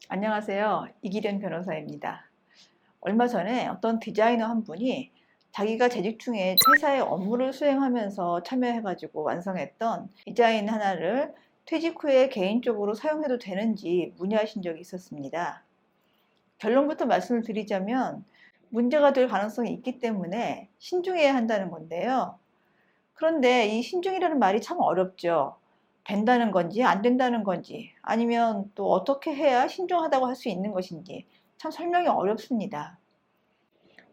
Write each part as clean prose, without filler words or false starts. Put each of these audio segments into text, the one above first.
안녕하세요. 이기련 변호사입니다. 얼마 전에 어떤 디자이너 한 분이 자기가 재직 중에 회사의 업무를 수행하면서 참여해가지고 완성했던 디자인 하나를 퇴직 후에 개인적으로 사용해도 되는지 문의하신 적이 있었습니다. 결론부터 말씀을 드리자면 문제가 될 가능성이 있기 때문에 신중해야 한다는 건데요. 그런데 이 신중이라는 말이 참 어렵죠. 된다는 건지 안 된다는 건지 아니면 또 어떻게 해야 신중하다고 할 수 있는 것인지 참 설명이 어렵습니다.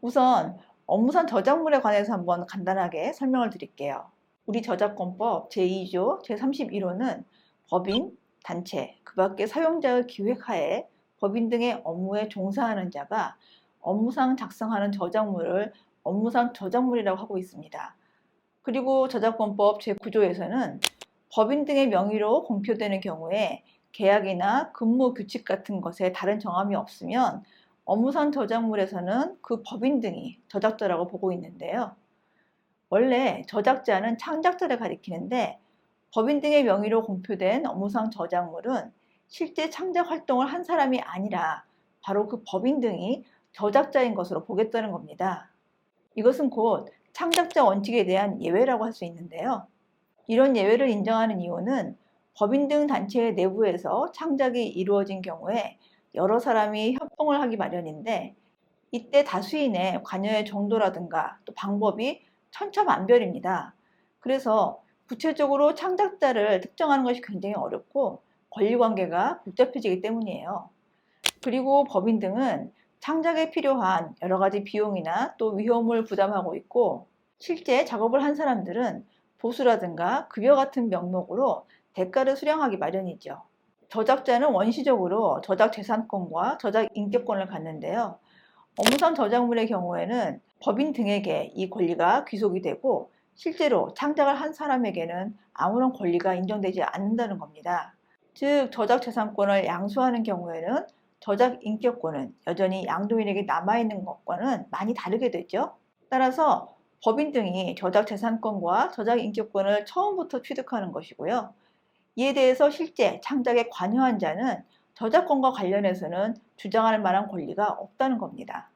우선 업무상 저작물에 관해서 한번 간단하게 설명을 드릴게요. 우리 저작권법 제2조 제31호는 법인, 단체, 그 밖의 사용자의 기획하에 법인 등의 업무에 종사하는 자가 업무상 작성하는 저작물을 업무상 저작물이라고 하고 있습니다. 그리고 저작권법 제9조에서는 법인 등의 명의로 공표되는 경우에 계약이나 근무 규칙 같은 것에 다른 정함이 없으면 업무상 저작물에서는 그 법인 등이 저작자라고 보고 있는데요. 원래 저작자는 창작자를 가리키는데 법인 등의 명의로 공표된 업무상 저작물은 실제 창작 활동을 한 사람이 아니라 바로 그 법인 등이 저작자인 것으로 보겠다는 겁니다. 이것은 곧 창작자 원칙에 대한 예외라고 할 수 있는데요. 이런 예외를 인정하는 이유는 법인 등 단체의 내부에서 창작이 이루어진 경우에 여러 사람이 협동을 하기 마련인데 이때 다수인의 관여의 정도라든가 또 방법이 천차만별입니다. 그래서 구체적으로 창작자를 특정하는 것이 굉장히 어렵고 권리관계가 복잡해지기 때문이에요. 그리고 법인 등은 창작에 필요한 여러 가지 비용이나 또 위험을 부담하고 있고 실제 작업을 한 사람들은 보수라든가 급여 같은 명목으로 대가를 수령하기 마련이죠. 저작자는 원시적으로 저작 재산권과 저작 인격권을 갖는데요. 업무상 저작물의 경우에는 법인 등에게 이 권리가 귀속이 되고 실제로 창작을 한 사람에게는 아무런 권리가 인정되지 않는다는 겁니다. 즉 저작 재산권을 양수하는 경우에는 저작 인격권은 여전히 양도인에게 남아있는 것과는 많이 다르게 되죠. 따라서 법인 등이 저작 재산권과 저작 인격권을 처음부터 취득하는 것이고요. 이에 대해서 실제 창작에 관여한 자는 저작권과 관련해서는 주장할 만한 권리가 없다는 겁니다.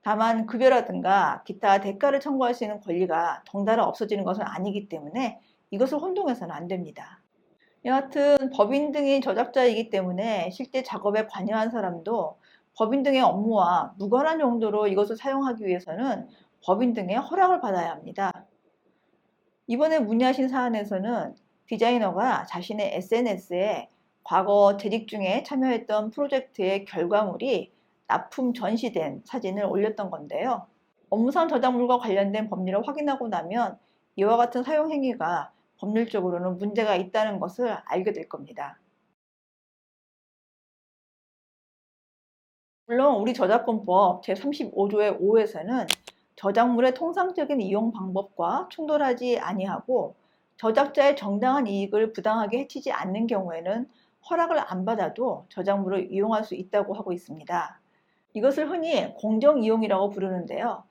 다만 급여라든가 기타 대가를 청구할 수 있는 권리가 덩달아 없어지는 것은 아니기 때문에 이것을 혼동해서는 안 됩니다. 여하튼 법인 등이 저작자이기 때문에 실제 작업에 관여한 사람도 법인 등의 업무와 무관한 용도로 이것을 사용하기 위해서는 법인 등의 허락을 받아야 합니다. 이번에 문의하신 사안에서는 디자이너가 자신의 SNS에 과거 재직 중에 참여했던 프로젝트의 결과물이 납품 전시된 사진을 올렸던 건데요. 업무상 저작물과 관련된 법률을 확인하고 나면 이와 같은 사용 행위가 법률적으로는 문제가 있다는 것을 알게 될 겁니다. 물론 우리 저작권법 제35조의 5에서는 저작물의 통상적인 이용 방법과 충돌하지 아니하고 저작자의 정당한 이익을 부당하게 해치지 않는 경우에는 허락을 안 받아도 저작물을 이용할 수 있다고 하고 있습니다. 이것을 흔히 공정이용이라고 부르는데요.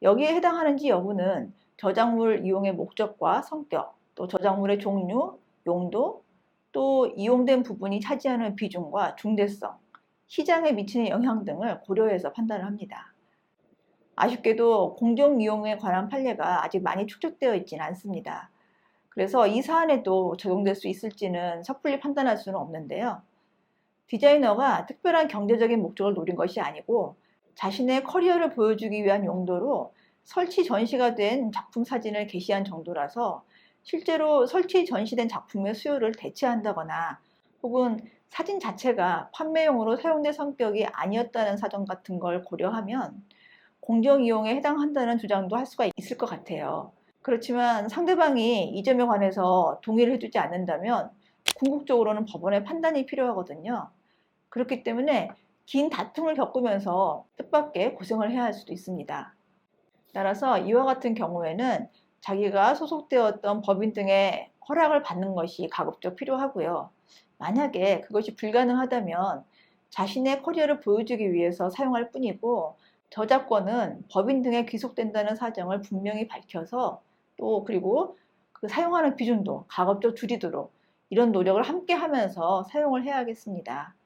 여기에 해당하는지 여부는 저작물 이용의 목적과 성격, 또 저작물의 종류, 용도, 또 이용된 부분이 차지하는 비중과 중대성, 시장에 미치는 영향 등을 고려해서 판단을 합니다. 아쉽게도 공정이용에 관한 판례가 아직 많이 축적되어 있지는 않습니다. 그래서 이 사안에도 적용될 수 있을지는 섣불리 판단할 수는 없는데요. 디자이너가 특별한 경제적인 목적을 노린 것이 아니고 자신의 커리어를 보여주기 위한 용도로 설치 전시가 된 작품 사진을 게시한 정도라서 실제로 설치 전시된 작품의 수요를 대체한다거나 혹은 사진 자체가 판매용으로 사용된 성격이 아니었다는 사정 같은 걸 고려하면 공정이용에 해당한다는 주장도 할 수가 있을 것 같아요. 그렇지만 상대방이 이 점에 관해서 동의를 해주지 않는다면 궁극적으로는 법원의 판단이 필요하거든요. 그렇기 때문에 긴 다툼을 겪으면서 뜻밖의 고생을 해야 할 수도 있습니다. 따라서 이와 같은 경우에는 자기가 소속되었던 법인 등의 허락을 받는 것이 가급적 필요하고요. 만약에 그것이 불가능하다면 자신의 커리어를 보여주기 위해서 사용할 뿐이고 저작권은 법인 등에 귀속된다는 사정을 분명히 밝혀서 또 그리고 그 사용하는 비중도 가급적 줄이도록 이런 노력을 함께 하면서 사용을 해야겠습니다.